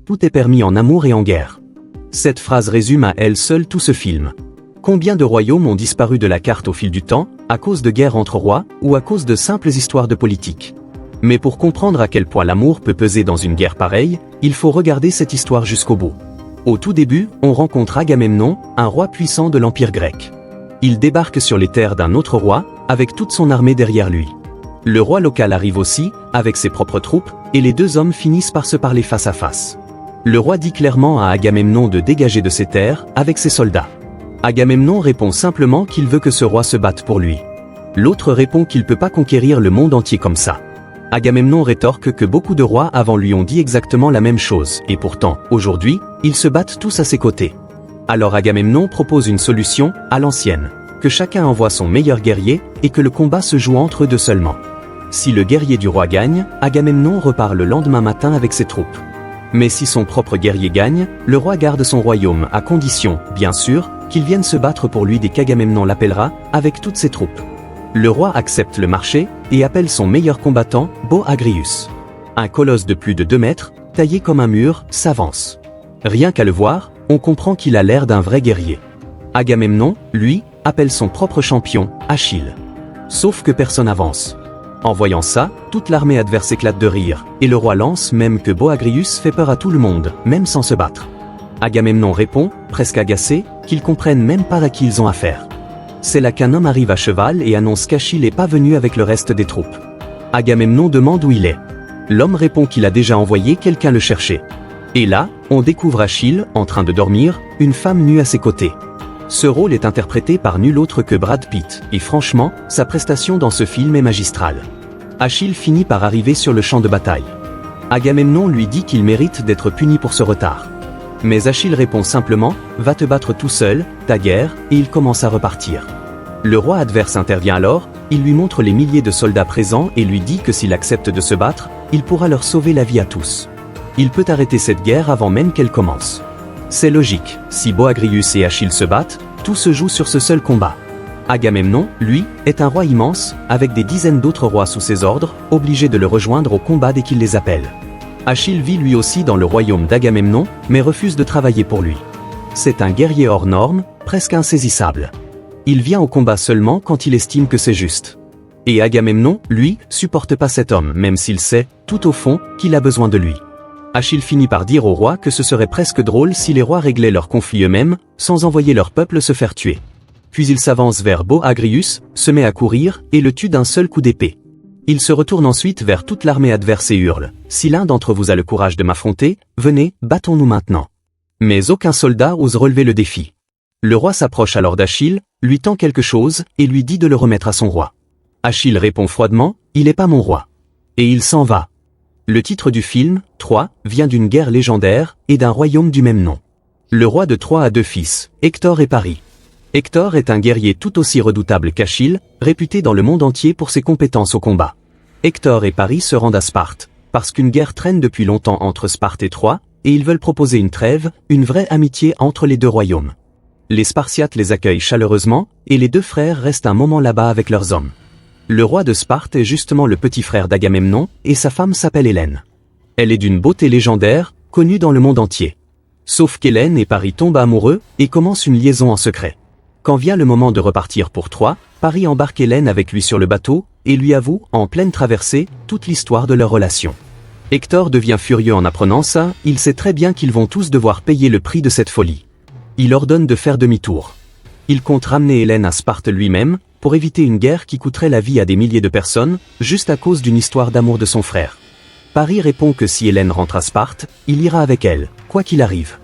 tout est permis en amour et en guerre. Cette phrase résume à elle seule tout ce film. Combien de royaumes ont disparu de la carte au fil du temps, à cause de guerres entre rois, ou à cause de simples histoires de politique? Mais pour comprendre à quel point l'amour peut peser dans une guerre pareille, il faut regarder cette histoire jusqu'au bout. Au tout début, on rencontre Agamemnon, un roi puissant de l'Empire grec. Il débarque sur les terres d'un autre roi, avec toute son armée derrière lui. Le roi local arrive aussi, avec ses propres troupes, et les deux hommes finissent par se parler face à face. Le roi dit clairement à Agamemnon de dégager de ses terres, avec ses soldats. Agamemnon répond simplement qu'il veut que ce roi se batte pour lui. L'autre répond qu'il ne peut pas conquérir le monde entier comme ça. Agamemnon rétorque que beaucoup de rois avant lui ont dit exactement la même chose, et pourtant, aujourd'hui, ils se battent tous à ses côtés. Alors Agamemnon propose une solution, à l'ancienne, que chacun envoie son meilleur guerrier, et que le combat se joue entre eux deux seulement. Si le guerrier du roi gagne, Agamemnon repart le lendemain matin avec ses troupes. Mais si son propre guerrier gagne, le roi garde son royaume, à condition, bien sûr, qu'il vienne se battre pour lui dès qu'Agamemnon l'appellera, avec toutes ses troupes. Le roi accepte le marché, et appelle son meilleur combattant, Boagrius. Un colosse de plus de 2 mètres, taillé comme un mur, s'avance. Rien qu'à le voir, on comprend qu'il a l'air d'un vrai guerrier. Agamemnon, lui, appelle son propre champion, Achille. Sauf que personne avance. En voyant ça, toute l'armée adverse éclate de rire, et le roi lance même que Boagrius fait peur à tout le monde, même sans se battre. Agamemnon répond, presque agacé, qu'ils comprennent même pas à qui ils ont affaire. C'est là qu'un homme arrive à cheval et annonce qu'Achille n'est pas venu avec le reste des troupes. Agamemnon demande où il est. L'homme répond qu'il a déjà envoyé quelqu'un le chercher. Et là, on découvre Achille, en train de dormir, une femme nue à ses côtés. Ce rôle est interprété par nul autre que Brad Pitt, et franchement, sa prestation dans ce film est magistrale. Achille finit par arriver sur le champ de bataille. Agamemnon lui dit qu'il mérite d'être puni pour ce retard. Mais Achille répond simplement, va te battre tout seul, ta guerre, et il commence à repartir. Le roi adverse intervient alors, il lui montre les milliers de soldats présents et lui dit que s'il accepte de se battre, il pourra leur sauver la vie à tous. Il peut arrêter cette guerre avant même qu'elle commence. C'est logique, si Boagrius et Achille se battent, tout se joue sur ce seul combat. Agamemnon, lui, est un roi immense, avec des dizaines d'autres rois sous ses ordres, obligés de le rejoindre au combat dès qu'il les appelle. Achille vit lui aussi dans le royaume d'Agamemnon, mais refuse de travailler pour lui. C'est un guerrier hors norme, presque insaisissable. Il vient au combat seulement quand il estime que c'est juste. Et Agamemnon, lui, supporte pas cet homme, même s'il sait, tout au fond, qu'il a besoin de lui. Achille finit par dire au roi que ce serait presque drôle si les rois réglaient leurs conflits eux-mêmes, sans envoyer leur peuple se faire tuer. Puis il s'avance vers Boagrius, se met à courir, et le tue d'un seul coup d'épée. Il se retourne ensuite vers toute l'armée adverse et hurle, « Si l'un d'entre vous a le courage de m'affronter, venez, battons-nous maintenant. » Mais aucun soldat ose relever le défi. Le roi s'approche alors d'Achille, lui tend quelque chose, et lui dit de le remettre à son roi. Achille répond froidement, « Il n'est pas mon roi. » Et il s'en va. Le titre du film, Troie, vient d'une guerre légendaire, et d'un royaume du même nom. Le roi de Troie a 2 fils, Hector et Paris. Hector est un guerrier tout aussi redoutable qu'Achille, réputé dans le monde entier pour ses compétences au combat. Hector et Paris se rendent à Sparte, parce qu'une guerre traîne depuis longtemps entre Sparte et Troie, et ils veulent proposer une trêve, une vraie amitié entre les 2 royaumes. Les Spartiates les accueillent chaleureusement, et les 2 frères restent un moment là-bas avec leurs hommes. Le roi de Sparte est justement le petit frère d'Agamemnon, et sa femme s'appelle Hélène. Elle est d'une beauté légendaire, connue dans le monde entier. Sauf qu'Hélène et Paris tombent amoureux, et commencent une liaison en secret. Quand vient le moment de repartir pour Troie, Paris embarque Hélène avec lui sur le bateau, et lui avoue, en pleine traversée, toute l'histoire de leur relation. Hector devient furieux en apprenant ça, il sait très bien qu'ils vont tous devoir payer le prix de cette folie. Il ordonne de faire demi-tour. Il compte ramener Hélène à Sparte lui-même, pour éviter une guerre qui coûterait la vie à des milliers de personnes, juste à cause d'une histoire d'amour de son frère. Paris répond que si Hélène rentre à Sparte, il ira avec elle, quoi qu'il arrive.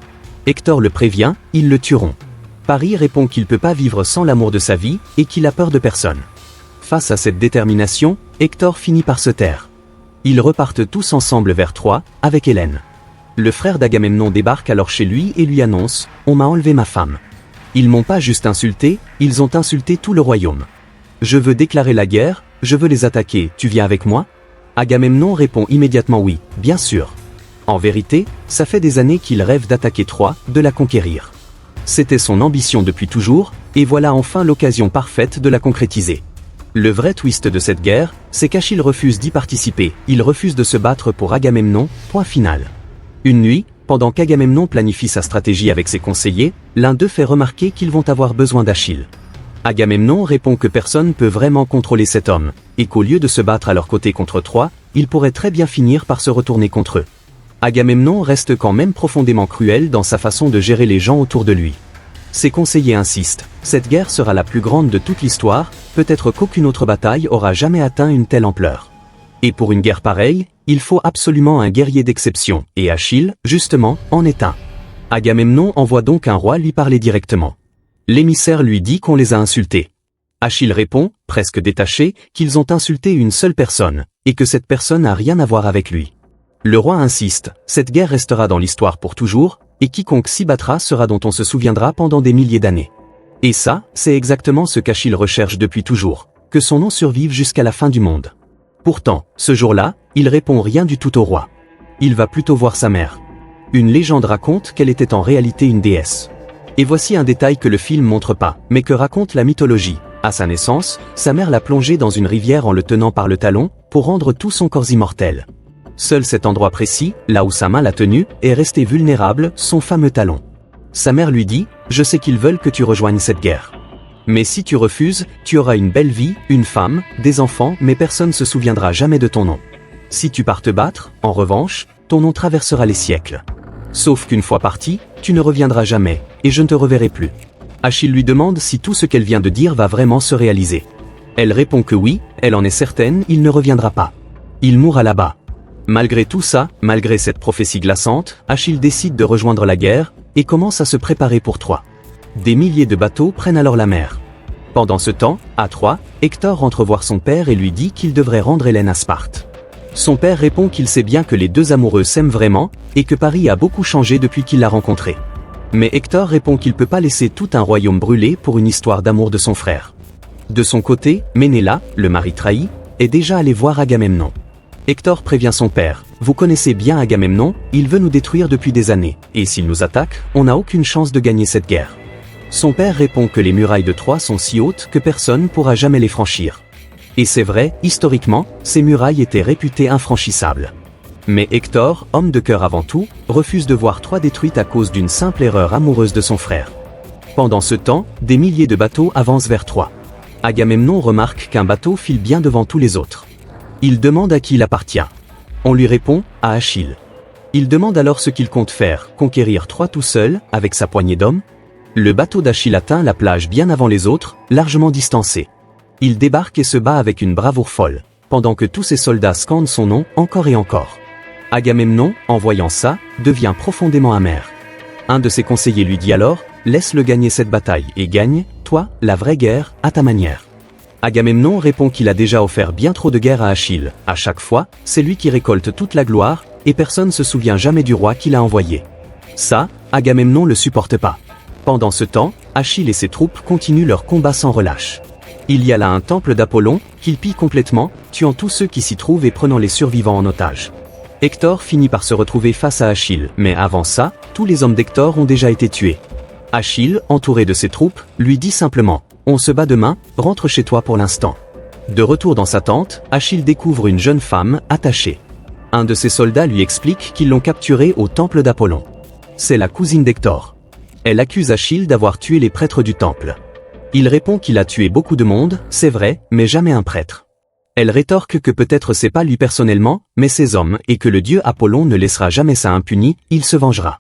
Hector le prévient, ils le tueront. Paris répond qu'il ne peut pas vivre sans l'amour de sa vie, et qu'il a peur de personne. Face à cette détermination, Hector finit par se taire. Ils repartent tous ensemble vers Troie, avec Hélène. Le frère d'Agamemnon débarque alors chez lui et lui annonce « On m'a enlevé ma femme. Ils m'ont pas juste insulté, ils ont insulté tout le royaume. Je veux déclarer la guerre, je veux les attaquer, tu viens avec moi ?» Agamemnon répond immédiatement oui, bien sûr. En vérité, ça fait des années qu'il rêve d'attaquer Troie, de la conquérir. C'était son ambition depuis toujours, et voilà enfin l'occasion parfaite de la concrétiser. Le vrai twist de cette guerre, c'est qu'Achille refuse d'y participer, il refuse de se battre pour Agamemnon, point final. Une nuit, Pendant qu'Agamemnon planifie sa stratégie avec ses conseillers, l'un d'eux fait remarquer qu'ils vont avoir besoin d'Achille. Agamemnon répond que personne ne peut vraiment contrôler cet homme, et qu'au lieu de se battre à leur côté contre Troie, il pourrait très bien finir par se retourner contre eux. Agamemnon reste quand même profondément cruel dans sa façon de gérer les gens autour de lui. Ses conseillers insistent, cette guerre sera la plus grande de toute l'histoire, peut-être qu'aucune autre bataille aura jamais atteint une telle ampleur. Et pour une guerre pareille, il faut absolument un guerrier d'exception, et Achille, justement, en est un. Agamemnon envoie donc un roi lui parler directement. L'émissaire lui dit qu'on les a insultés. Achille répond, presque détaché, qu'ils ont insulté une seule personne, et que cette personne n'a rien à voir avec lui. Le roi insiste, cette guerre restera dans l'histoire pour toujours, et quiconque s'y battra sera dont on se souviendra pendant des milliers d'années. Et ça, c'est exactement ce qu'Achille recherche depuis toujours, que son nom survive jusqu'à la fin du monde. Pourtant, ce jour-là, il répond rien du tout au roi. Il va plutôt voir sa mère. Une légende raconte qu'elle était en réalité une déesse. Et voici un détail que le film montre pas, mais que raconte la mythologie. À sa naissance, sa mère l'a plongé dans une rivière en le tenant par le talon, pour rendre tout son corps immortel. Seul cet endroit précis, là où sa main l'a tenu, est resté vulnérable, son fameux talon. Sa mère lui dit, « Je sais qu'ils veulent que tu rejoignes cette guerre. Mais si tu refuses, tu auras une belle vie, une femme, des enfants, mais personne ne se souviendra jamais de ton nom. Si tu pars te battre, en revanche, ton nom traversera les siècles. Sauf qu'une fois parti, tu ne reviendras jamais, et je ne te reverrai plus. » Achille lui demande si tout ce qu'elle vient de dire va vraiment se réaliser. Elle répond que oui, elle en est certaine, il ne reviendra pas. Il mourra là-bas. Malgré tout ça, malgré cette prophétie glaçante, Achille décide de rejoindre la guerre, et commence à se préparer pour Troie. Des milliers de bateaux prennent alors la mer. Pendant ce temps, à Troie, Hector rentre voir son père et lui dit qu'il devrait rendre Hélène à Sparte. Son père répond qu'il sait bien que les deux amoureux s'aiment vraiment, et que Paris a beaucoup changé depuis qu'il l'a rencontré. Mais Hector répond qu'il ne peut pas laisser tout un royaume brûler pour une histoire d'amour de son frère. De son côté, Ménéla, le mari trahi, est déjà allé voir Agamemnon. Hector prévient son père, « Vous connaissez bien Agamemnon, il veut nous détruire depuis des années, et s'il nous attaque, on n'a aucune chance de gagner cette guerre. » Son père répond que les murailles de Troie sont si hautes que personne ne pourra jamais les franchir. Et c'est vrai, historiquement, ces murailles étaient réputées infranchissables. Mais Hector, homme de cœur avant tout, refuse de voir Troie détruite à cause d'une simple erreur amoureuse de son frère. Pendant ce temps, des milliers de bateaux avancent vers Troie. Agamemnon remarque qu'un bateau file bien devant tous les autres. Il demande à qui il appartient. On lui répond, à Achille. Il demande alors ce qu'il compte faire, conquérir Troie tout seul, avec sa poignée d'hommes. Le bateau d'Achille atteint la plage bien avant les autres, largement distancé. Il débarque et se bat avec une bravoure folle, pendant que tous ses soldats scandent son nom encore et encore. Agamemnon, en voyant ça, devient profondément amer. Un de ses conseillers lui dit alors, « Laisse-le gagner cette bataille et gagne, toi, la vraie guerre, à ta manière. » Agamemnon répond qu'il a déjà offert bien trop de guerre à Achille. À chaque fois, c'est lui qui récolte toute la gloire, et personne ne se souvient jamais du roi qui l'a envoyé. Ça, Agamemnon le supporte pas. Pendant ce temps, Achille et ses troupes continuent leur combat sans relâche. Il y a là un temple d'Apollon, qu'il pille complètement, tuant tous ceux qui s'y trouvent et prenant les survivants en otage. Hector finit par se retrouver face à Achille, mais avant ça, tous les hommes d'Hector ont déjà été tués. Achille, entouré de ses troupes, lui dit simplement, « On se bat demain, rentre chez toi pour l'instant. » De retour dans sa tente, Achille découvre une jeune femme, attachée. Un de ses soldats lui explique qu'ils l'ont capturée au temple d'Apollon. C'est la cousine d'Hector. Elle accuse Achille d'avoir tué les prêtres du temple. Il répond qu'il a tué beaucoup de monde, c'est vrai, mais jamais un prêtre. Elle rétorque que peut-être c'est pas lui personnellement, mais ses hommes, et que le dieu Apollon ne laissera jamais ça impuni, il se vengera.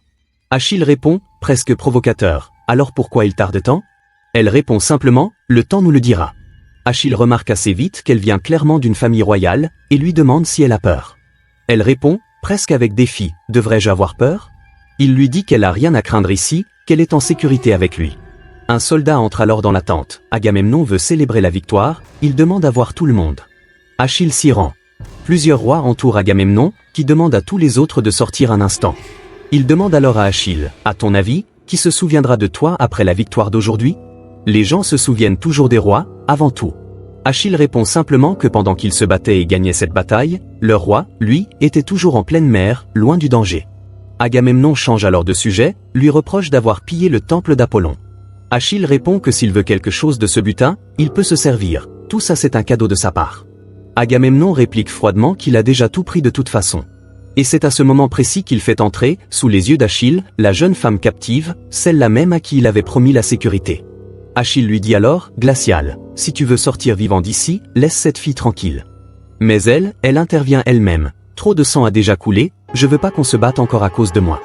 Achille répond, presque provocateur, « Alors pourquoi il tarde tant ?» Elle répond simplement, « Le temps nous le dira. » Achille remarque assez vite qu'elle vient clairement d'une famille royale, et lui demande si elle a peur. Elle répond, presque avec défi, « Devrais-je avoir peur ?» Il lui dit qu'elle a rien à craindre ici, qu'elle est en sécurité avec lui. Un soldat entre alors dans la tente. Agamemnon veut célébrer la victoire, il demande à voir tout le monde. Achille s'y rend. Plusieurs rois entourent Agamemnon, qui demande à tous les autres de sortir un instant. Il demande alors à Achille, « À ton avis, qui se souviendra de toi après la victoire d'aujourd'hui ?» Les gens se souviennent toujours des rois, avant tout. Achille répond simplement que pendant qu'il se battait et gagnait cette bataille, le roi, lui, était toujours en pleine mer, loin du danger. Agamemnon change alors de sujet, lui reproche d'avoir pillé le temple d'Apollon. Achille répond que s'il veut quelque chose de ce butin, il peut se servir, tout ça c'est un cadeau de sa part. Agamemnon réplique froidement qu'il a déjà tout pris de toute façon. Et c'est à ce moment précis qu'il fait entrer, sous les yeux d'Achille, la jeune femme captive, celle-là même à qui il avait promis la sécurité. Achille lui dit alors, Glacial, si tu veux sortir vivant d'ici, laisse cette fille tranquille. Mais elle intervient elle-même. Trop de sang a déjà coulé, je veux pas qu'on se batte encore à cause de moi.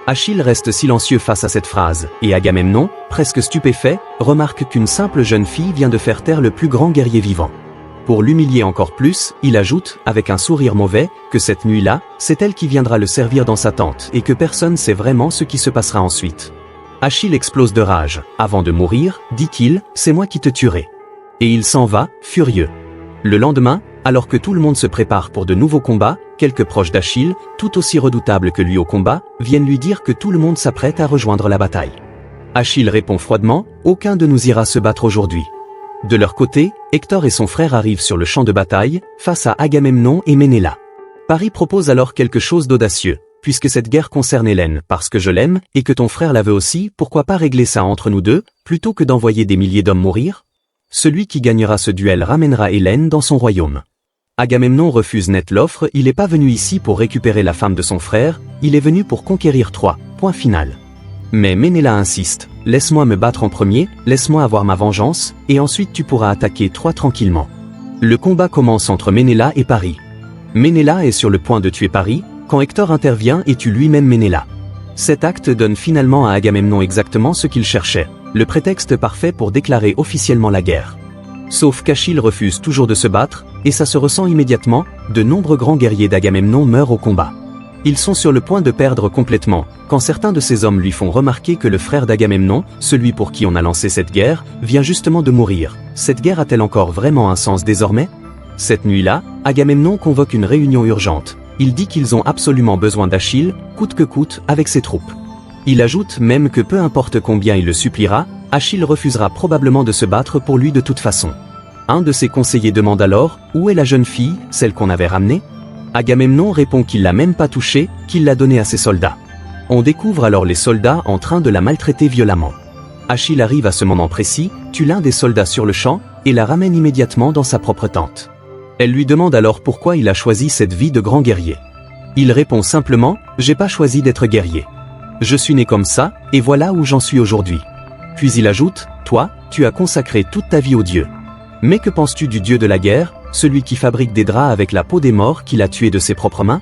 Achille reste silencieux face à cette phrase, et Agamemnon, presque stupéfait, remarque qu'une simple jeune fille vient de faire taire le plus grand guerrier vivant. Pour l'humilier encore plus, il ajoute, avec un sourire mauvais, que cette nuit-là, c'est elle qui viendra le servir dans sa tente et que personne sait vraiment ce qui se passera ensuite. Achille explose de rage. Avant de mourir, dit-il, c'est moi qui te tuerai. Et il s'en va, furieux. Le lendemain, alors que tout le monde se prépare pour de nouveaux combats, quelques proches d'Achille, tout aussi redoutables que lui au combat, viennent lui dire que tout le monde s'apprête à rejoindre la bataille. Achille répond froidement, aucun de nous ira se battre aujourd'hui. De leur côté, Hector et son frère arrivent sur le champ de bataille, face à Agamemnon et Ménéla. Paris propose alors quelque chose d'audacieux. Puisque cette guerre concerne Hélène parce que je l'aime, et que ton frère la veut aussi, pourquoi pas régler ça entre nous deux, plutôt que d'envoyer des milliers d'hommes mourir? Celui qui gagnera ce duel ramènera Hélène dans son royaume. Agamemnon refuse net l'offre, il n'est pas venu ici pour récupérer la femme de son frère, il est venu pour conquérir Troie, point final. Mais Ménéla insiste, laisse-moi me battre en premier, laisse-moi avoir ma vengeance, et ensuite tu pourras attaquer Troie tranquillement. Le combat commence entre Ménéla et Paris. Ménéla est sur le point de tuer Paris, quand Hector intervient et tue lui-même Ménéla. Cet acte donne finalement à Agamemnon exactement ce qu'il cherchait, le prétexte parfait pour déclarer officiellement la guerre. Sauf qu'Achille refuse toujours de se battre, et ça se ressent immédiatement, de nombreux grands guerriers d'Agamemnon meurent au combat. Ils sont sur le point de perdre complètement, quand certains de ces hommes lui font remarquer que le frère d'Agamemnon, celui pour qui on a lancé cette guerre, vient justement de mourir. Cette guerre a-t-elle encore vraiment un sens désormais? Cette nuit-là, Agamemnon convoque une réunion urgente. Il dit qu'ils ont absolument besoin d'Achille, coûte que coûte, avec ses troupes. Il ajoute même que peu importe combien il le suppliera, Achille refusera probablement de se battre pour lui de toute façon. Un de ses conseillers demande alors, où est la jeune fille, celle qu'on avait ramenée? Agamemnon répond qu'il l'a même pas touchée, qu'il l'a donnée à ses soldats. On découvre alors les soldats en train de la maltraiter violemment. Achille arrive à ce moment précis, tue l'un des soldats sur le champ, et la ramène immédiatement dans sa propre tente. Elle lui demande alors pourquoi il a choisi cette vie de grand guerrier. Il répond simplement, j'ai pas choisi d'être guerrier. Je suis né comme ça, et voilà où j'en suis aujourd'hui. Puis il ajoute, toi, tu as consacré toute ta vie au dieu. Mais que penses-tu du dieu de la guerre, celui qui fabrique des draps avec la peau des morts qu'il a tués de ses propres mains?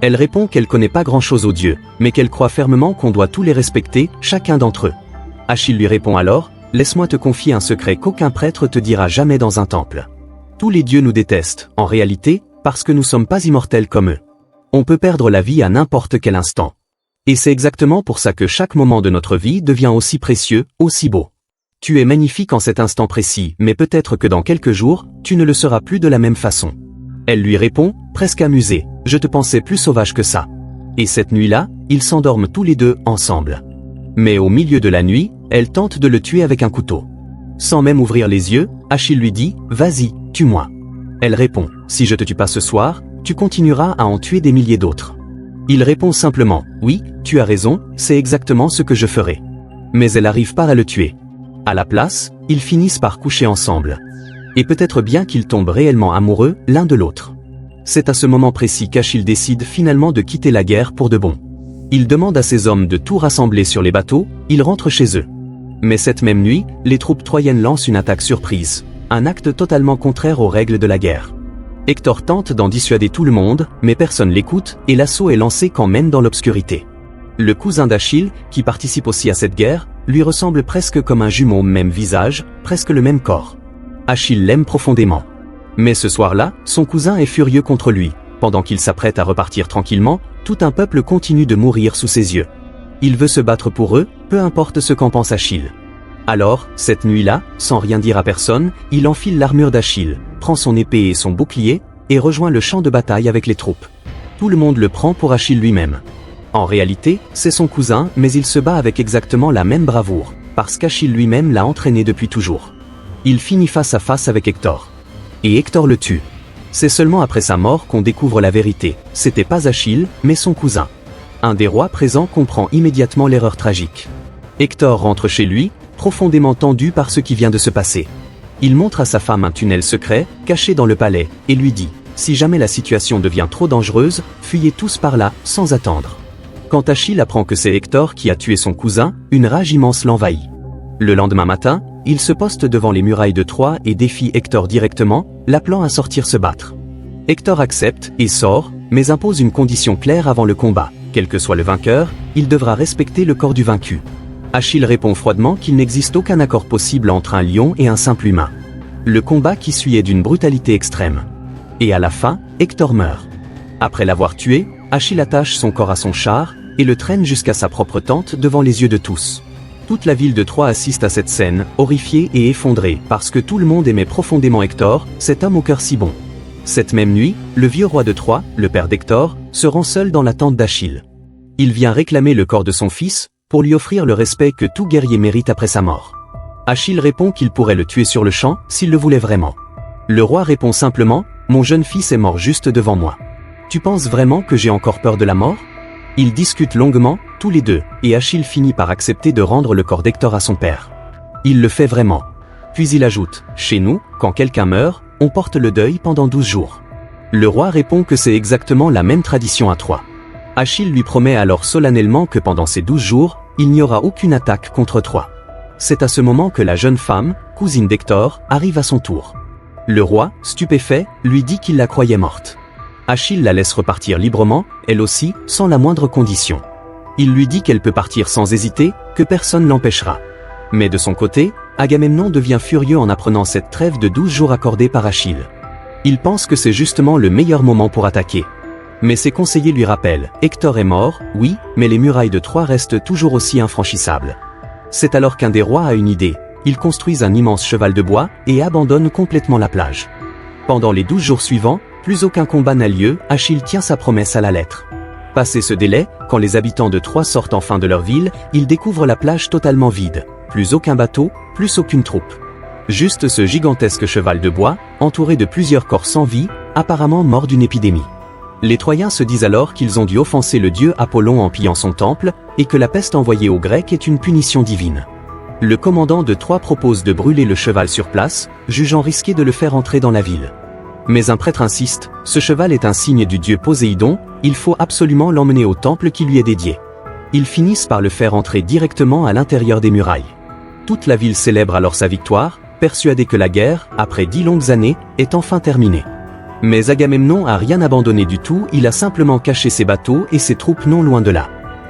Elle répond qu'elle connaît pas grand-chose aux dieux, mais qu'elle croit fermement qu'on doit tous les respecter, chacun d'entre eux. Achille lui répond alors, laisse-moi te confier un secret qu'aucun prêtre te dira jamais dans un temple. Tous les dieux nous détestent, en réalité, parce que nous sommes pas immortels comme eux. On peut perdre la vie à n'importe quel instant. Et c'est exactement pour ça que chaque moment de notre vie devient aussi précieux, aussi beau. Tu es magnifique en cet instant précis, mais peut-être que dans quelques jours, tu ne le seras plus de la même façon. Elle lui répond, presque amusée, je te pensais plus sauvage que ça. Et cette nuit-là, ils s'endorment tous les deux, ensemble. Mais au milieu de la nuit, elle tente de le tuer avec un couteau. Sans même ouvrir les yeux, Achille lui dit, vas-y, tue-moi. Elle répond, si je te tue pas ce soir, tu continueras à en tuer des milliers d'autres. Il répond simplement, oui, tu as raison, c'est exactement ce que je ferai. Mais elle arrive pas à le tuer. À la place, ils finissent par coucher ensemble. Et peut-être bien qu'ils tombent réellement amoureux l'un de l'autre. C'est à ce moment précis qu'Achille décide finalement de quitter la guerre pour de bon. Il demande à ses hommes de tout rassembler sur les bateaux, ils rentrent chez eux. Mais cette même nuit, les troupes troyennes lancent une attaque surprise, un acte totalement contraire aux règles de la guerre. Hector tente d'en dissuader tout le monde, mais personne l'écoute, et l'assaut est lancé quand même dans l'obscurité. Le cousin d'Achille, qui participe aussi à cette guerre, lui ressemble presque comme un jumeau, même visage, presque le même corps. Achille l'aime profondément. Mais ce soir-là, son cousin est furieux contre lui. Pendant qu'il s'apprête à repartir tranquillement, tout un peuple continue de mourir sous ses yeux. Il veut se battre pour eux, peu importe ce qu'en pense Achille. Alors, cette nuit-là, sans rien dire à personne, il enfile l'armure d'Achille, prend son épée et son bouclier, et rejoint le champ de bataille avec les troupes. Tout le monde le prend pour Achille lui-même. En réalité, c'est son cousin, mais il se bat avec exactement la même bravoure, parce qu'Achille lui-même l'a entraîné depuis toujours. Il finit face à face avec Hector. Et Hector le tue. C'est seulement après sa mort qu'on découvre la vérité, c'était pas Achille, mais son cousin. Un des rois présents comprend immédiatement l'erreur tragique. Hector rentre chez lui, profondément tendu par ce qui vient de se passer. Il montre à sa femme un tunnel secret, caché dans le palais, et lui dit « si jamais la situation devient trop dangereuse, fuyez tous par là, sans attendre. Quand Achille apprend que c'est Hector qui a tué son cousin, une rage immense l'envahit. Le lendemain matin, il se poste devant les murailles de Troie et défie Hector directement, l'appelant à sortir se battre. Hector accepte et sort, mais impose une condition claire avant le combat. Quel que soit le vainqueur, il devra respecter le corps du vaincu. Achille répond froidement qu'il n'existe aucun accord possible entre un lion et un simple humain. Le combat qui suit est d'une brutalité extrême. Et à la fin, Hector meurt. Après l'avoir tué, Achille attache son corps à son char et le traîne jusqu'à sa propre tente devant les yeux de tous. Toute la ville de Troie assiste à cette scène, horrifiée et effondrée, parce que tout le monde aimait profondément Hector, cet homme au cœur si bon. Cette même nuit, le vieux roi de Troie, le père d'Hector, se rend seul dans la tente d'Achille. Il vient réclamer le corps de son fils, pour lui offrir le respect que tout guerrier mérite après sa mort. Achille répond qu'il pourrait le tuer sur le champ, s'il le voulait vraiment. Le roi répond simplement, « Mon jeune fils est mort juste devant moi. Tu penses vraiment que j'ai encore peur de la mort ?» Ils discutent longuement, tous les deux, et Achille finit par accepter de rendre le corps d'Hector à son père. Il le fait vraiment. Puis il ajoute, « Chez nous, quand quelqu'un meurt, on porte le deuil pendant 12 jours. » Le roi répond que c'est exactement la même tradition à Troie. Achille lui promet alors solennellement que pendant ces 12 jours, il n'y aura aucune attaque contre Troie. C'est à ce moment que la jeune femme, cousine d'Hector, arrive à son tour. Le roi, stupéfait, lui dit qu'il la croyait morte. Achille la laisse repartir librement, elle aussi, sans la moindre condition. Il lui dit qu'elle peut partir sans hésiter, que personne l'empêchera. Mais de son côté, Agamemnon devient furieux en apprenant cette trêve de 12 jours accordée par Achille. Il pense que c'est justement le meilleur moment pour attaquer. Mais ses conseillers lui rappellent, Hector est mort, oui, mais les murailles de Troie restent toujours aussi infranchissables. C'est alors qu'un des rois a une idée. Ils construisent un immense cheval de bois et abandonnent complètement la plage. Pendant les 12 jours suivants, plus aucun combat n'a lieu, Achille tient sa promesse à la lettre. Passé ce délai, quand les habitants de Troie sortent enfin de leur ville, ils découvrent la plage totalement vide. Plus aucun bateau, plus aucune troupe. Juste ce gigantesque cheval de bois, entouré de plusieurs corps sans vie, apparemment morts d'une épidémie. Les Troyens se disent alors qu'ils ont dû offenser le dieu Apollon en pillant son temple, et que la peste envoyée aux Grecs est une punition divine. Le commandant de Troie propose de brûler le cheval sur place, jugeant risqué de le faire entrer dans la ville. Mais un prêtre insiste, ce cheval est un signe du dieu Poséidon, il faut absolument l'emmener au temple qui lui est dédié. Ils finissent par le faire entrer directement à l'intérieur des murailles. Toute la ville célèbre alors sa victoire, persuadée que la guerre, après 10 longues années, est enfin terminée. Mais Agamemnon a rien abandonné du tout, il a simplement caché ses bateaux et ses troupes non loin de là.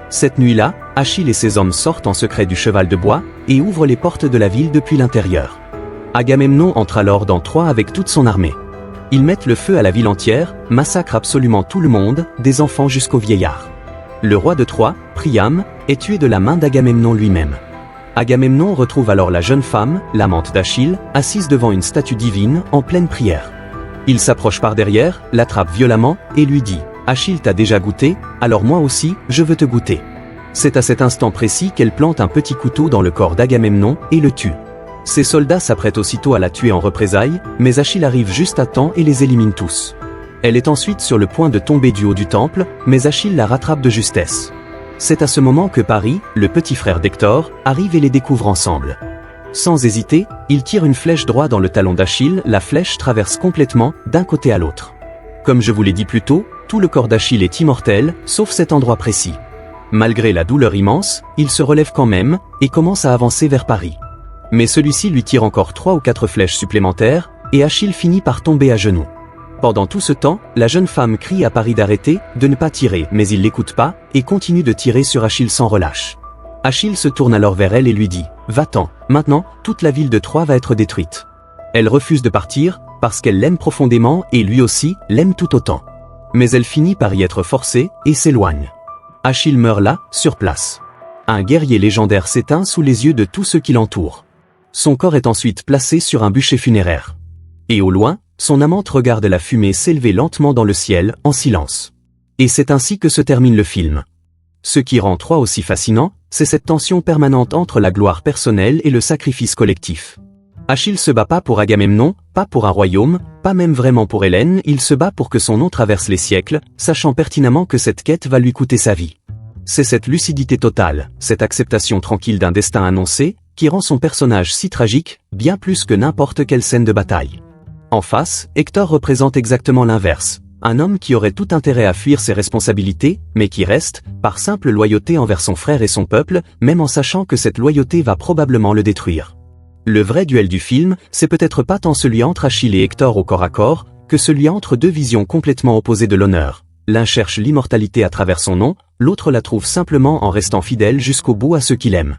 Cette nuit-là, Achille et ses hommes sortent en secret du cheval de bois et ouvrent les portes de la ville depuis l'intérieur. Agamemnon entre alors dans Troie avec toute son armée. Ils mettent le feu à la ville entière, massacrent absolument tout le monde, des enfants jusqu'aux vieillards. Le roi de Troie, Priam, est tué de la main d'Agamemnon lui-même. Agamemnon retrouve alors la jeune femme, l'amante d'Achille, assise devant une statue divine, en pleine prière. Il s'approche par derrière, l'attrape violemment, et lui dit « Achille t'a déjà goûté, alors moi aussi, je veux te goûter ». C'est à cet instant précis qu'elle plante un petit couteau dans le corps d'Agamemnon et le tue. Ses soldats s'apprêtent aussitôt à la tuer en représailles, mais Achille arrive juste à temps et les élimine tous. Elle est ensuite sur le point de tomber du haut du temple, mais Achille la rattrape de justesse. C'est à ce moment que Paris, le petit frère d'Hector, arrive et les découvre ensemble. Sans hésiter, il tire une flèche droit dans le talon d'Achille, la flèche traverse complètement, d'un côté à l'autre. Comme je vous l'ai dit plus tôt, tout le corps d'Achille est immortel, sauf cet endroit précis. Malgré la douleur immense, il se relève quand même, et commence à avancer vers Paris. Mais celui-ci lui tire encore 3 ou 4 flèches supplémentaires, et Achille finit par tomber à genoux. Pendant tout ce temps, la jeune femme crie à Paris d'arrêter, de ne pas tirer, mais il l'écoute pas, et continue de tirer sur Achille sans relâche. Achille se tourne alors vers elle et lui dit « Va-t'en, maintenant, toute la ville de Troie va être détruite. » Elle refuse de partir, parce qu'elle l'aime profondément et lui aussi l'aime tout autant. Mais elle finit par y être forcée, et s'éloigne. Achille meurt là, sur place. Un guerrier légendaire s'éteint sous les yeux de tous ceux qui l'entourent. Son corps est ensuite placé sur un bûcher funéraire. Et au loin, son amante regarde la fumée s'élever lentement dans le ciel, en silence. Et c'est ainsi que se termine le film. Ce qui rend Troie aussi fascinant, c'est cette tension permanente entre la gloire personnelle et le sacrifice collectif. Achille se bat pas pour Agamemnon, pas pour un royaume, pas même vraiment pour Hélène, il se bat pour que son nom traverse les siècles, sachant pertinemment que cette quête va lui coûter sa vie. C'est cette lucidité totale, cette acceptation tranquille d'un destin annoncé, qui rend son personnage si tragique, bien plus que n'importe quelle scène de bataille. En face, Hector représente exactement l'inverse. Un homme qui aurait tout intérêt à fuir ses responsabilités, mais qui reste, par simple loyauté envers son frère et son peuple, même en sachant que cette loyauté va probablement le détruire. Le vrai duel du film, c'est peut-être pas tant celui entre Achille et Hector au corps à corps, que celui entre deux visions complètement opposées de l'honneur. L'un cherche l'immortalité à travers son nom, l'autre la trouve simplement en restant fidèle jusqu'au bout à ceux qu'il aime.